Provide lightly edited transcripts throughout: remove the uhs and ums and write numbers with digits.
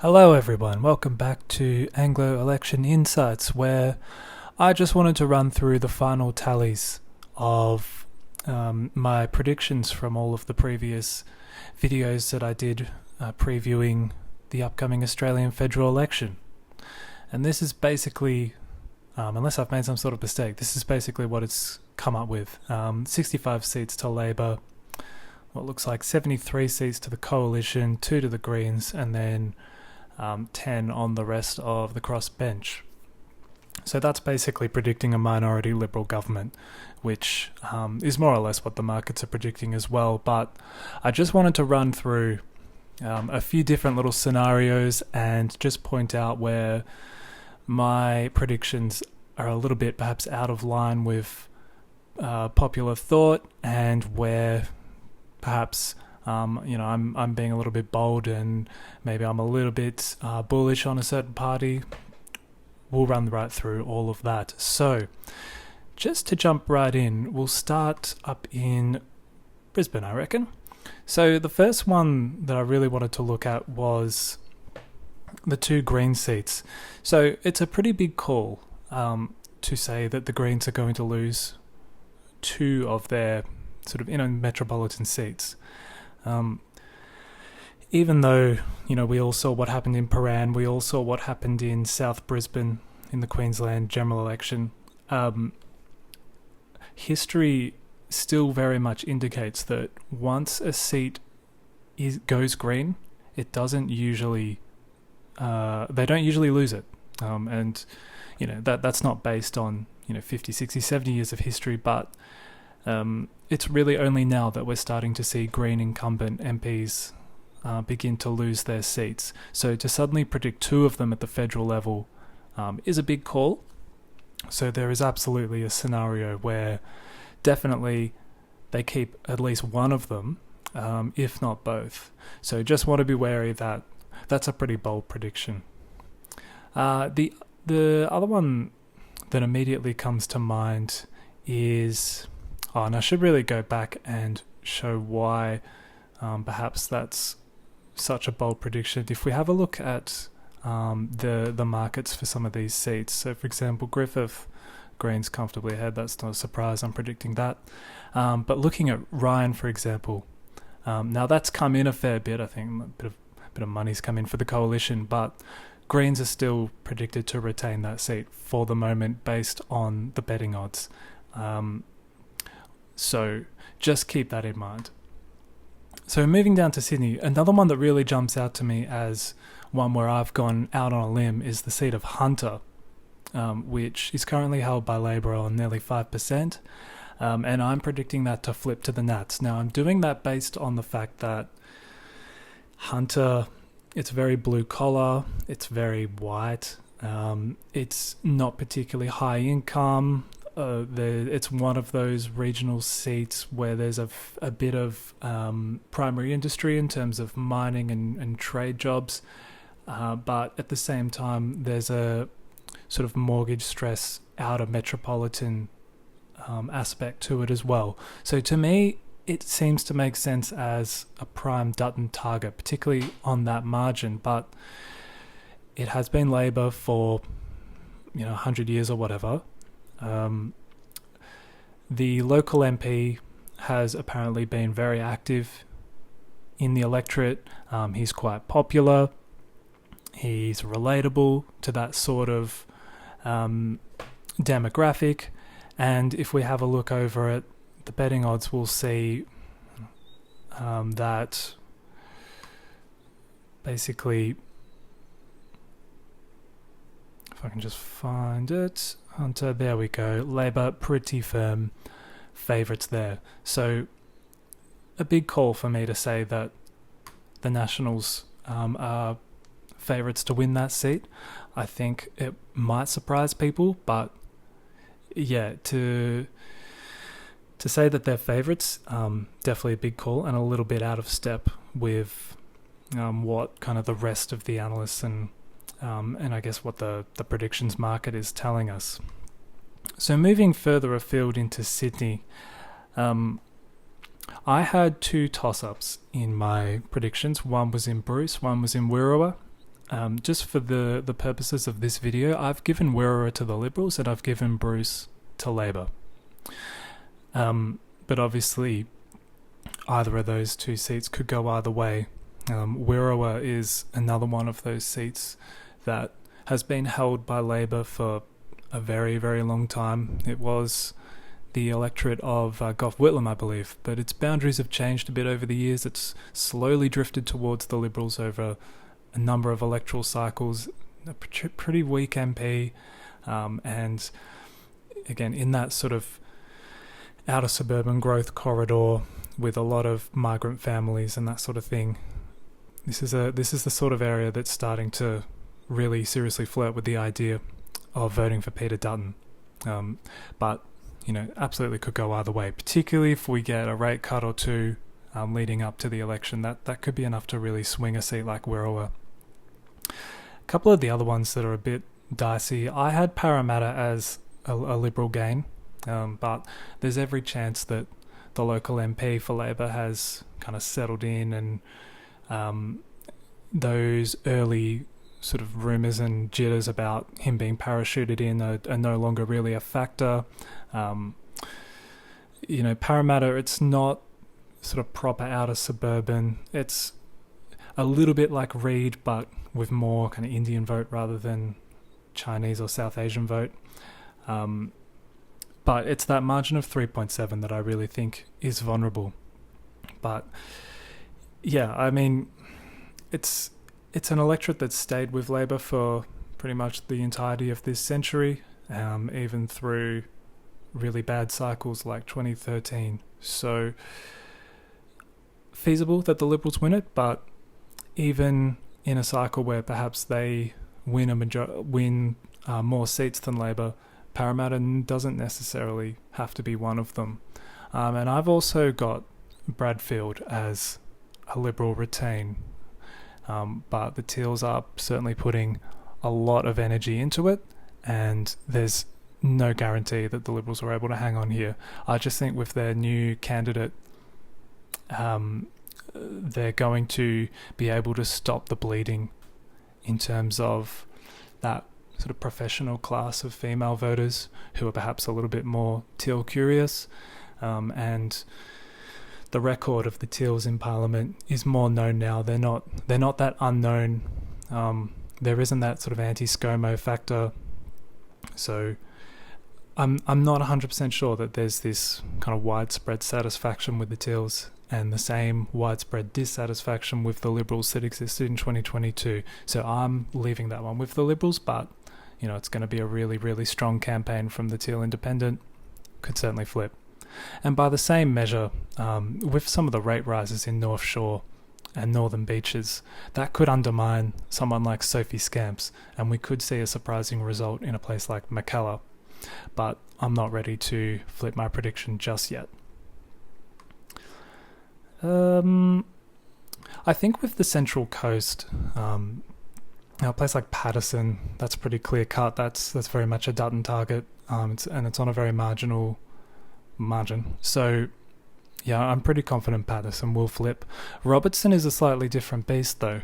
Hello everyone, welcome back to Anglo Election Insights, where I just wanted to run through the final tallies of my predictions from all of the previous videos that I did previewing the upcoming Australian federal election. And this is basically, unless I've made some sort of mistake, this is basically what it's come up with. 65 seats to Labor, what looks like 73 seats to the Coalition, 2 to the Greens, and then 10 on the rest of the crossbench. So that's basically predicting a minority Liberal government, which is more or less what the markets are predicting as well. But I just wanted to run through a few different little scenarios and just point out where my predictions are a little bit perhaps out of line with popular thought, and where perhaps I'm being a little bit bold and maybe I'm a little bit bullish on a certain party. We'll run right through all of that. So, just to jump right in, we'll start up in Brisbane, I reckon. So the first one that I really wanted to look at was the 2 Green seats. So it's a pretty big call to say that the Greens are going to lose 2 of their sort of inner metropolitan seats. Even though, we all saw what happened in Paran, we all saw what happened in South Brisbane in the Queensland general election, history still very much indicates that once a seat goes green, it doesn't usually, they don't usually lose it. And that's not based on 50, 60, 70 years of history, but it's really only now that we're starting to see Green incumbent MPs begin to lose their seats. So to suddenly predict 2 of them at the federal level is a big call. So there is absolutely a scenario where definitely they keep at least one of them, if not both. So just want to be wary that that's a pretty bold prediction. The other one that immediately comes to mind is... and I should really go back and show why perhaps that's such a bold prediction. If we have a look at the markets for some of these seats, so for example, Griffith, Greens comfortably ahead, that's not a surprise, I'm predicting that. But looking at Ryan, for example, now that's come in a fair bit, I think a bit of money's come in for the Coalition, but Greens are still predicted to retain that seat for the moment based on the betting odds. So just keep that in mind. So moving down to Sydney, another one that really jumps out to me as one where I've gone out on a limb is the seat of Hunter, which is currently held by Labor on nearly 5%. And I'm predicting that to flip to the Nats. Now, I'm doing that based on the fact that Hunter, it's very blue collar, it's very white, it's not particularly high income. It's one of those regional seats where there's a bit of primary industry in terms of mining and trade jobs, but at the same time there's a sort of mortgage stress outer metropolitan aspect to it as well. So to me, it seems to make sense as a prime Dutton target, particularly on that margin, but it has been Labor for 100 years or whatever. The local MP has apparently been very active in the electorate. He's quite popular. He's relatable to that sort of demographic. And if we have a look over at the betting odds, we'll see that basically, if I can just find it, Hunter, there we go. Labor, pretty firm favourites there. So a big call for me to say that the Nationals are favourites to win that seat. I think it might surprise people, but yeah, to say that they're favourites, definitely a big call and a little bit out of step with what kind of the rest of the analysts and I guess what the predictions market is telling us. So moving further afield into Sydney, I had 2 toss-ups in my predictions. One was in Bruce, one was in Wirrawah. just for the purposes of this video, I've given Wirra to the Liberals and I've given Bruce to Labor. But obviously, either of those two seats could go either way. Wirra is another one of those seats that has been held by Labor for a very, very long time. It was the electorate of Gough Whitlam, I believe, but its boundaries have changed a bit over the years. It's slowly drifted towards the Liberals over a number of electoral cycles, a pretty weak MP, and again, in that sort of outer suburban growth corridor with a lot of migrant families and that sort of thing. This is the sort of area that's starting to really seriously flirt with the idea of voting for Peter Dutton. But absolutely could go either way, particularly if we get a rate cut or two leading up to the election. That could be enough to really swing a seat like Wirra. A couple of the other ones that are a bit dicey. I had Parramatta as a Liberal gain, but there's every chance that the local MP for Labor has kind of settled in, and those early sort of rumours and jitters about him being parachuted in are no longer really a factor. Parramatta, it's not sort of proper outer suburban. It's a little bit like Reed, but with more kind of Indian vote rather than Chinese or South Asian vote. But it's that margin of 3.7 that I really think is vulnerable. But yeah, I mean, it's an electorate that's stayed with Labor for pretty much the entirety of this century, even through really bad cycles like 2013. So feasible that the Liberals win it, but even in a cycle where perhaps they win more seats than Labor, Parramatta doesn't necessarily have to be one of them. And I've also got Bradfield as a Liberal retain, but the Teals are certainly putting a lot of energy into it, and there's no guarantee that the Liberals are able to hang on here. I just think with their new candidate, they're going to be able to stop the bleeding in terms of that sort of professional class of female voters who are perhaps a little bit more Teal curious, and the record of the Teals in Parliament is more known now. They're not that unknown. There isn't that sort of anti-ScoMo factor. So I'm not 100% sure that there's this kind of widespread satisfaction with the Teals and the same widespread dissatisfaction with the Liberals that existed in 2022. So I'm leaving that one with the Liberals, but it's going to be a really, really strong campaign from the Teal Independent. Could certainly flip. And by the same measure, with some of the rate rises in North Shore and Northern Beaches, that could undermine someone like Sophie Scamps, and we could see a surprising result in a place like Mackellar. But I'm not ready to flip my prediction just yet. I think with the Central Coast, a place like Paterson, that's pretty clear cut. That's very much a Dutton target, it's on a very marginal margin. So yeah, I'm pretty confident Paterson will flip. Robertson is a slightly different beast though,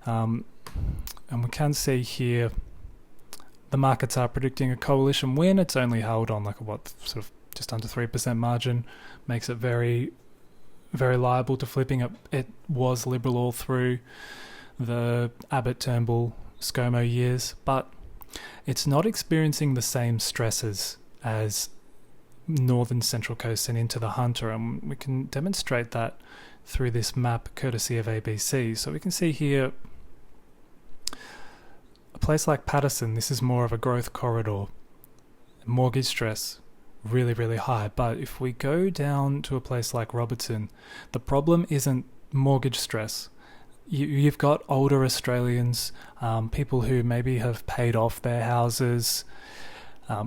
and we can see here the markets are predicting a coalition win. It's only held on sort of just under 3% margin, makes it very, very liable to flipping. It was Liberal all through the Abbott, Turnbull, ScoMo years, but it's not experiencing the same stresses as Northern Central Coast and into the Hunter, and we can demonstrate that through this map courtesy of ABC. So we can see here a place like Paterson. This is more of a growth corridor. Mortgage stress really, really high. But if we go down to a place like Robertson, the problem isn't mortgage stress. You've got older Australians, people who maybe have paid off their houses,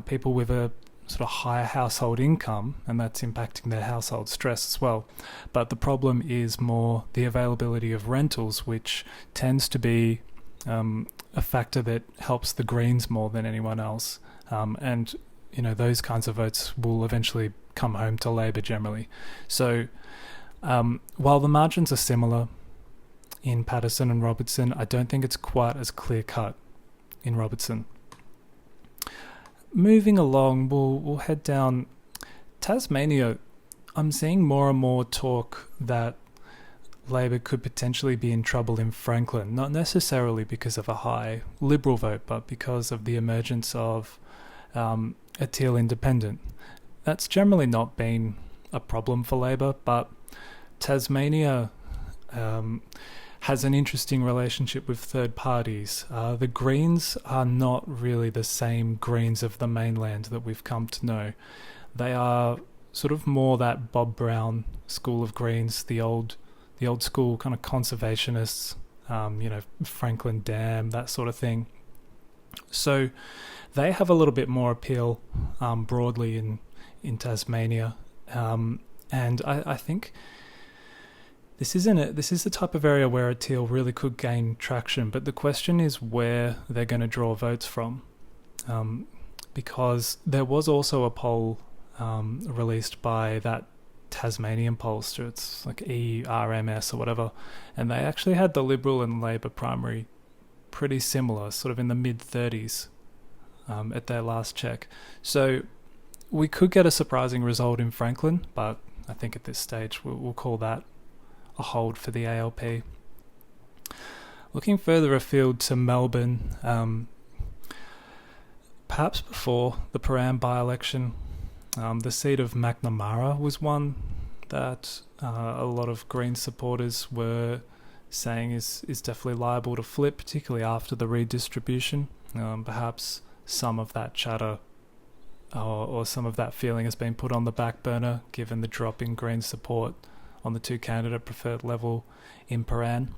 people with a sort of higher household income, and that's impacting their household stress as well. But the problem is more the availability of rentals, which tends to be a factor that helps the Greens more than anyone else. And those kinds of votes will eventually come home to Labor generally. So while the margins are similar, in Paterson and Robertson. I don't think it's quite as clear cut in Robertson. Moving along, we'll head down Tasmania. I'm seeing more and more talk that Labor could potentially be in trouble in Franklin, not necessarily because of a high Liberal vote, but because of the emergence of a Teal independent. That's generally not been a problem for Labor, but Tasmania has an interesting relationship with third parties. The Greens are not really the same Greens of the mainland that we've come to know. They are sort of more that Bob Brown school of Greens, the old school kind of conservationists, Franklin Dam, that sort of thing. So they have a little bit more appeal broadly in Tasmania, and I think this is the type of area where a Teal really could gain traction, but the question is where they're going to draw votes from, because there was also a poll released by that Tasmanian pollster, it's like ERMS or whatever, and they actually had the Liberal and Labor primary pretty similar, sort of in the mid-30s at their last check. So we could get a surprising result in Franklin, but I think at this stage we'll call that a hold for the ALP. Looking further afield to Melbourne, perhaps before the Param by-election, the seat of Macnamara was one that a lot of Green supporters were saying is definitely liable to flip, particularly after the redistribution. Perhaps some of that chatter or some of that feeling has been put on the back burner given the drop in Green support on the two candidate preferred level in Paran.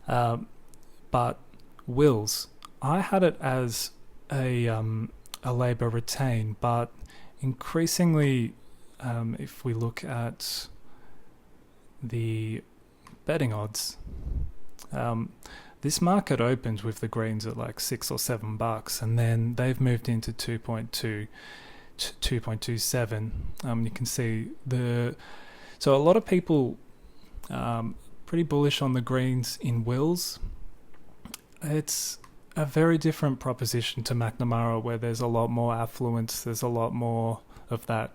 But Wills, I had it as a Labor retain, but increasingly, if we look at the betting odds, this market opens with the Greens at like $6 or $7, and then they've moved into 2.27. You can see so a lot of people pretty bullish on the Greens in Wills. It's a very different proposition to Macnamara, where there's a lot more affluence, there's a lot more of that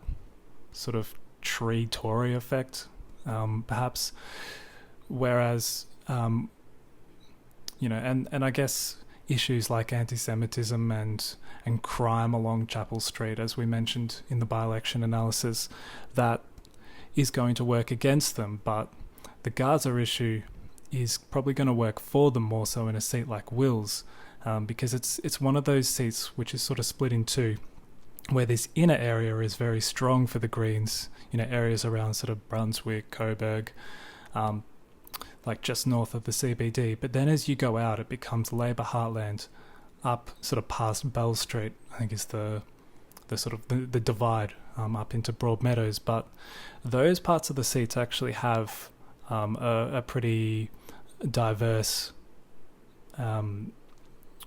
sort of tree Tory effect, perhaps. Whereas, and I guess issues like anti-Semitism and crime along Chapel Street, as we mentioned in the by-election analysis, that is going to work against them, but the Gaza issue is probably going to work for them more so in a seat like Wills, because it's one of those seats which is sort of split in two, where this inner area is very strong for the Greens, areas around sort of Brunswick, Coburg, like just north of the CBD. But then as you go out, it becomes Labor heartland up sort of past Bell Street, I think is the sort of the divide up into Broadmeadows. But those parts of the seats actually have a pretty diverse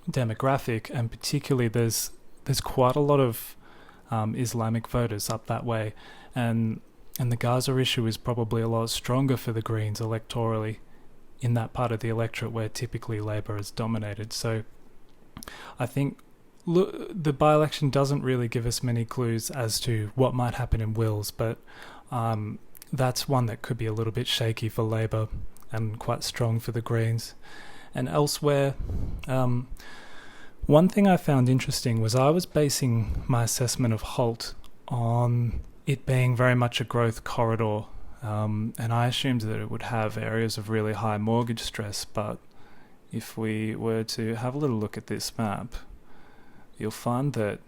demographic, and particularly there's quite a lot of Islamic voters up that way, and the Gaza issue is probably a lot stronger for the Greens electorally in that part of the electorate where typically Labor is dominated. So I think the by-election doesn't really give us many clues as to what might happen in Wills, but that's one that could be a little bit shaky for Labor and quite strong for the Greens. And elsewhere, one thing I found interesting was I was basing my assessment of Holt on it being very much a growth corridor, and I assumed that it would have areas of really high mortgage stress, but if we were to have a little look at this map, you'll find that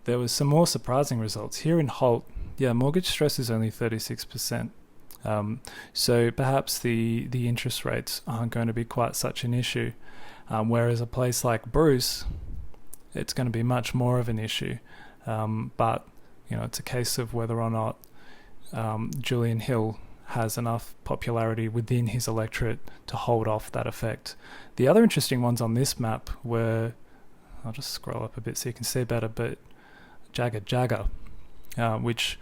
there was some more surprising results. Here in Holt, mortgage stress is only 36%. So perhaps the interest rates aren't going to be quite such an issue, whereas a place like Bruce, it's going to be much more of an issue. But it's a case of whether or not Julian Hill has enough popularity within his electorate to hold off that effect. The other interesting ones on this map were, I'll just scroll up a bit so you can see better, but Jagga, which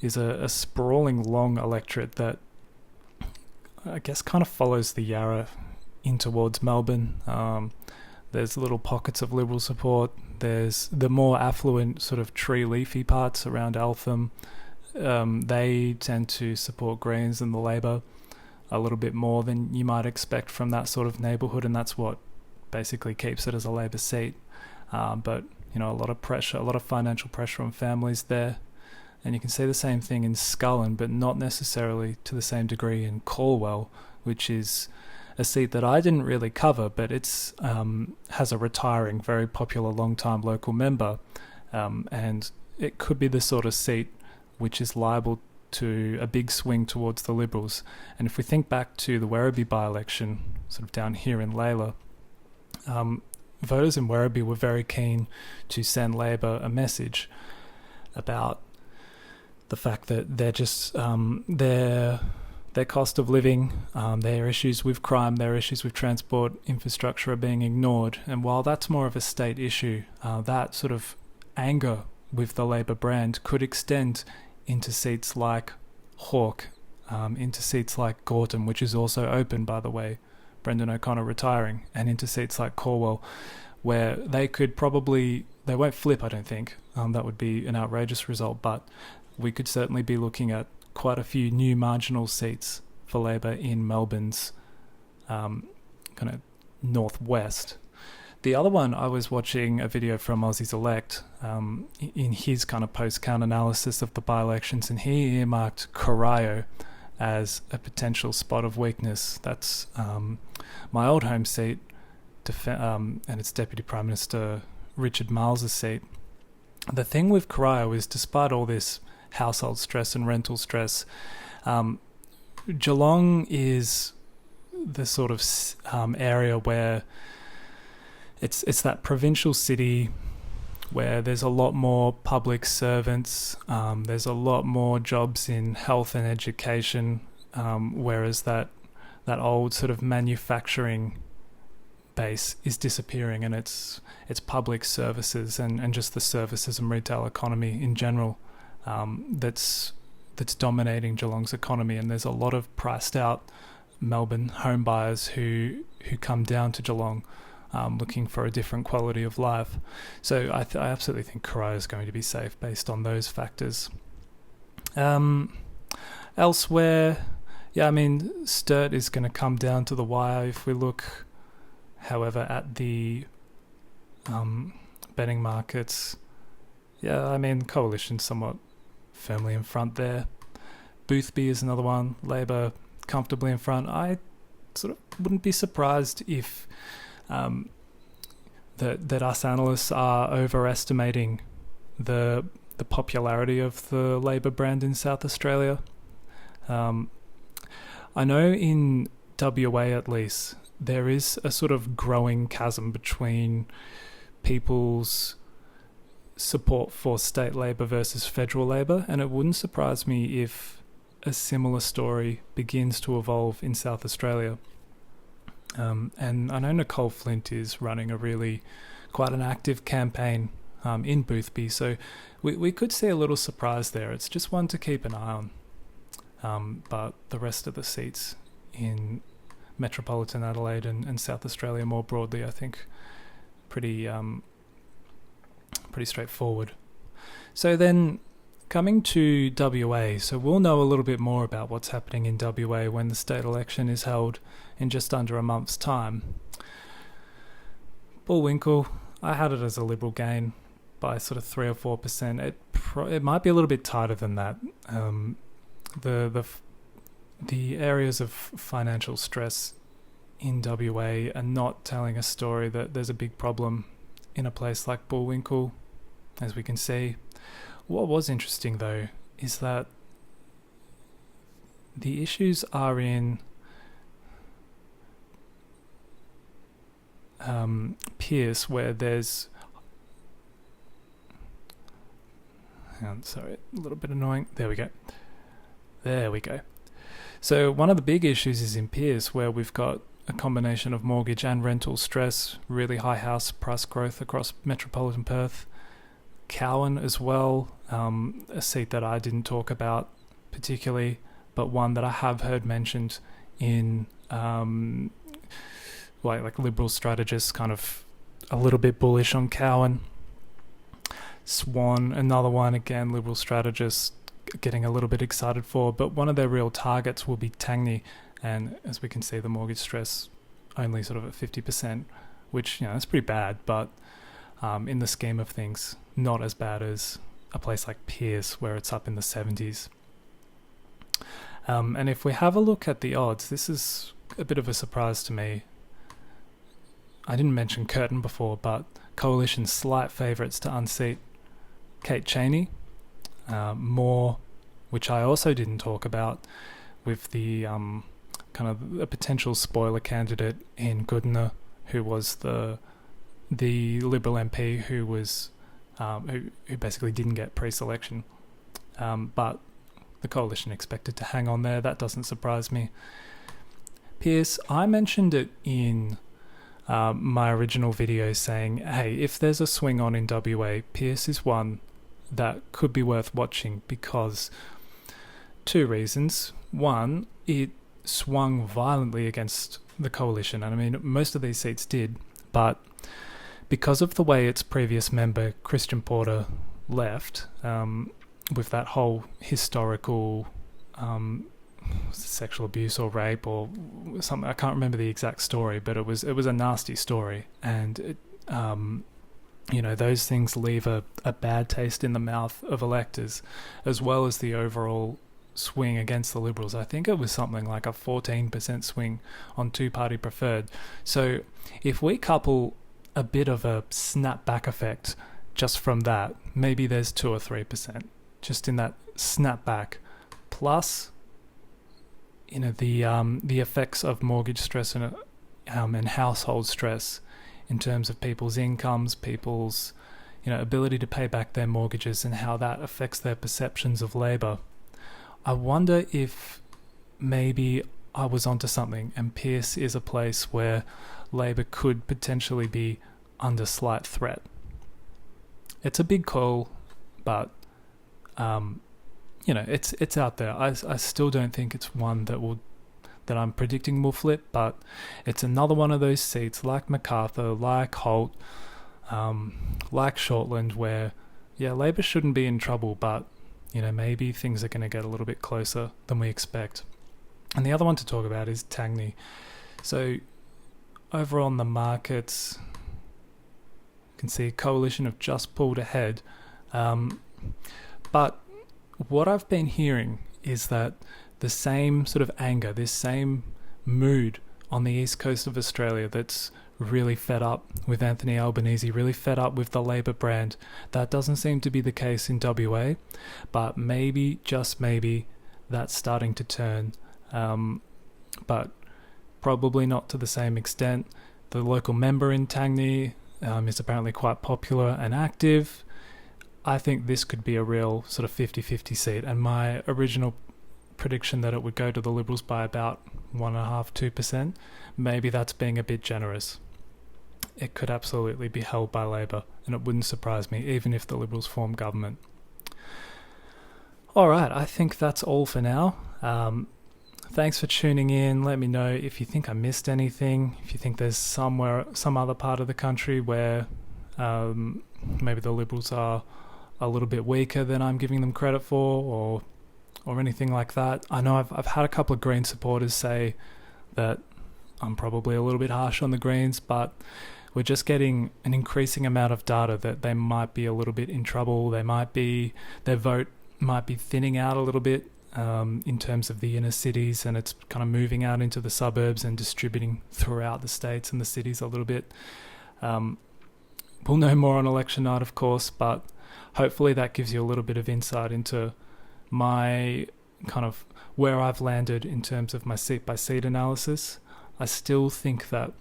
is a sprawling long electorate that I guess, kind of follows the Yarra in towards Melbourne. There's little pockets of Liberal support. There's the more affluent sort of tree leafy parts around Eltham. They tend to support Greens and the Labor a little bit more than you might expect from that sort of neighbourhood, and that's what basically keeps it as a Labor seat. But a lot of pressure, a lot of financial pressure on families there. And you can see the same thing in Scullen, but not necessarily to the same degree in Calwell, which is a seat that I didn't really cover, but it's has a retiring, very popular long-time local member, and it could be the sort of seat which is liable to a big swing towards the Liberals. And if we think back to the Werribee by-election, sort of down here in Layla, voters in Werribee were very keen to send Labor a message about the fact that they're just their cost of living, their issues with crime, their issues with transport infrastructure are being ignored. And while that's more of a state issue, that sort of anger with the Labor brand could extend into seats like Hawke, into seats like Gorton, which is also open, by the way, Brendan O'Connor retiring, and into seats like Calwell, where they won't flip, I don't think. That would be an outrageous result, but we could certainly be looking at quite a few new marginal seats for Labor in Melbourne's kind of northwest. The other one, I was watching a video from Aussies Elect in his kind of post-count analysis of the by-elections, and he earmarked Corio as a potential spot of weakness. That's my old home seat, and it's Deputy Prime Minister Richard Marles' seat. The thing with Corio is, despite all this household stress and rental stress, Geelong is the sort of area where it's that provincial city where there's a lot more public servants, there's a lot more jobs in health and education, whereas that old sort of manufacturing base is disappearing, and it's public services and just the services and retail economy in general that's dominating Geelong's economy. And there's a lot of priced out Melbourne home buyers who come down to Geelong looking for a different quality of life. So I absolutely think Corio is going to be safe based on those factors. Elsewhere, Sturt is going to come down to the wire if we look, however, at the betting markets. Coalition's somewhat firmly in front there. Boothby is another one. Labor comfortably in front. I sort of wouldn't be surprised if that us analysts are overestimating the popularity of the Labor brand in South Australia. I know in WA at least there is a sort of growing chasm between people's support for state Labor versus federal Labor, and it wouldn't surprise me if a similar story begins to evolve in South Australia. And I know Nicole Flint is running quite an active campaign in Boothby, so we could see a little surprise there. It's just one to keep an eye on. But the rest of the seats in metropolitan Adelaide and South Australia more broadly, I think, pretty straightforward. So then, coming to WA, so we'll know a little bit more about what's happening in WA when the state election is held in just under a month's time. Bullwinkle, I had it as a Liberal gain by sort of 3 or 4%. It might be a little bit tighter than that. The areas of financial stress in WA are not telling a story that there's a big problem in a place like Bullwinkle, as we can see. What was interesting, though, is that the issues are in Pearce, where there's... Sorry, a little bit annoying. There we go. So one of the big issues is in Pearce, where we've got a combination of mortgage and rental stress, really high house price growth across metropolitan Perth. Cowan as well, a seat that I didn't talk about particularly, but one that I have heard mentioned in like Liberal strategists kind of a little bit bullish on Cowan. Swan, another one, again, Liberal strategists getting a little bit excited for, but one of their real targets will be Tangney, and as we can see, the mortgage stress only sort of at 50%, which, that's pretty bad, but in the scheme of things, not as bad as a place like Pearce, where it's up in the 70s. And if we have a look at the odds, this is a bit of a surprise to me. I didn't mention Curtin before, but Coalition's slight favourites to unseat Kate Cheney. More, which I also didn't talk about, with the kind of a potential spoiler candidate in Goodner, who was the Liberal MP who was who basically didn't get pre-selection, but the Coalition expected to hang on there. That doesn't surprise me. Pearce, I mentioned it in my original video, saying, hey, if there's a swing on in WA, Pearce is one that could be worth watching, because two reasons. One, it swung violently against the Coalition, and I mean, most of these seats did, but because of the way its previous member, Christian Porter, left, with that whole historical sexual abuse or rape or something, I can't remember the exact story, but it was a nasty story, and it, those things leave a bad taste in the mouth of electors, as well as the overall swing against the Liberals. I think it was something like a 14% swing on two-party preferred. So if we couple a bit of a snapback effect just from that, maybe there's 2 or 3% just in that snapback, plus the effects of mortgage stress and household stress in terms of people's incomes, people's ability to pay back their mortgages, and how that affects their perceptions of Labor. I wonder if maybe I was onto something, and Pearce is a place where Labor could potentially be under slight threat. It's a big call, but it's out there. I still don't think it's one that I'm predicting will flip, but it's another one of those seats like MacArthur, like Holt, like Shortland, where Labor shouldn't be in trouble, but maybe things are going to get a little bit closer than we expect. And the other one to talk about is Tangney. So over on the markets, you can see Coalition have just pulled ahead, but what I've been hearing is that the same sort of anger, this same mood on the east coast of Australia that's really fed up with Anthony Albanese, really fed up with the Labor brand, that doesn't seem to be the case in WA, but maybe, just maybe, that's starting to turn, but probably not to the same extent. The local member in Tangney is apparently quite popular and active. I think this could be a real sort of 50-50 seat, and my original prediction that it would go to the Liberals by about 1.5-2%, maybe that's being a bit generous. It could absolutely be held by Labor, and it wouldn't surprise me, even if the Liberals form government. Alright, I think that's all for now. Thanks for tuning in. Let me know if you think I missed anything, if you think there's some other part of the country where maybe the Liberals are a little bit weaker than I'm giving them credit for, or anything like that. I know I've had a couple of Green supporters say that I'm probably a little bit harsh on the Greens, but we're just getting an increasing amount of data that they might be a little bit in trouble. Their vote might be thinning out a little bit in terms of the inner cities, and it's kind of moving out into the suburbs and distributing throughout the states and the cities a little bit. We'll know more on election night, of course, but hopefully that gives you a little bit of insight into my kind of where I've landed in terms of my seat-by-seat analysis. I still think that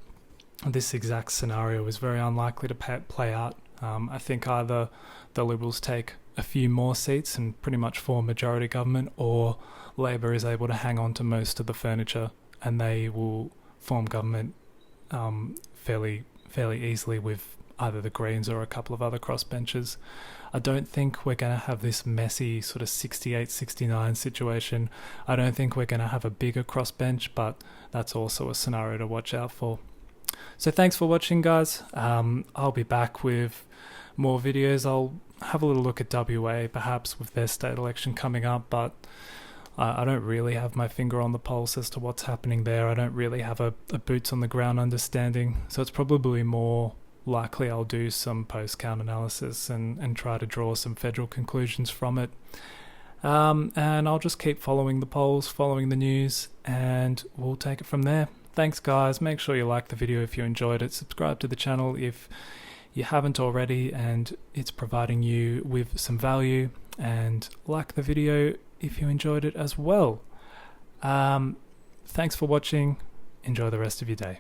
this exact scenario is very unlikely to play out. I think either the Liberals take a few more seats and pretty much form majority government, or Labor is able to hang on to most of the furniture and they will form government fairly easily with either the Greens or a couple of other crossbenchers. I don't think we're going to have this messy sort of 68-69 situation. I don't think we're going to have a bigger crossbench, but that's also a scenario to watch out for. So thanks for watching, guys. I'll be back with more videos. I'll have a little look at WA, perhaps with their state election coming up, but I don't really have my finger on the pulse as to what's happening there. I don't really have a boots on the ground understanding, so it's probably more likely I'll do some post-count analysis and try to draw some federal conclusions from it. And I'll just keep following the polls, following the news, and we'll take it from there. Thanks, guys. Make sure you like the video if you enjoyed it. Subscribe to the channel if you haven't already and it's providing you with some value, and like the video if you enjoyed it as well. Thanks for watching. Enjoy the rest of your day.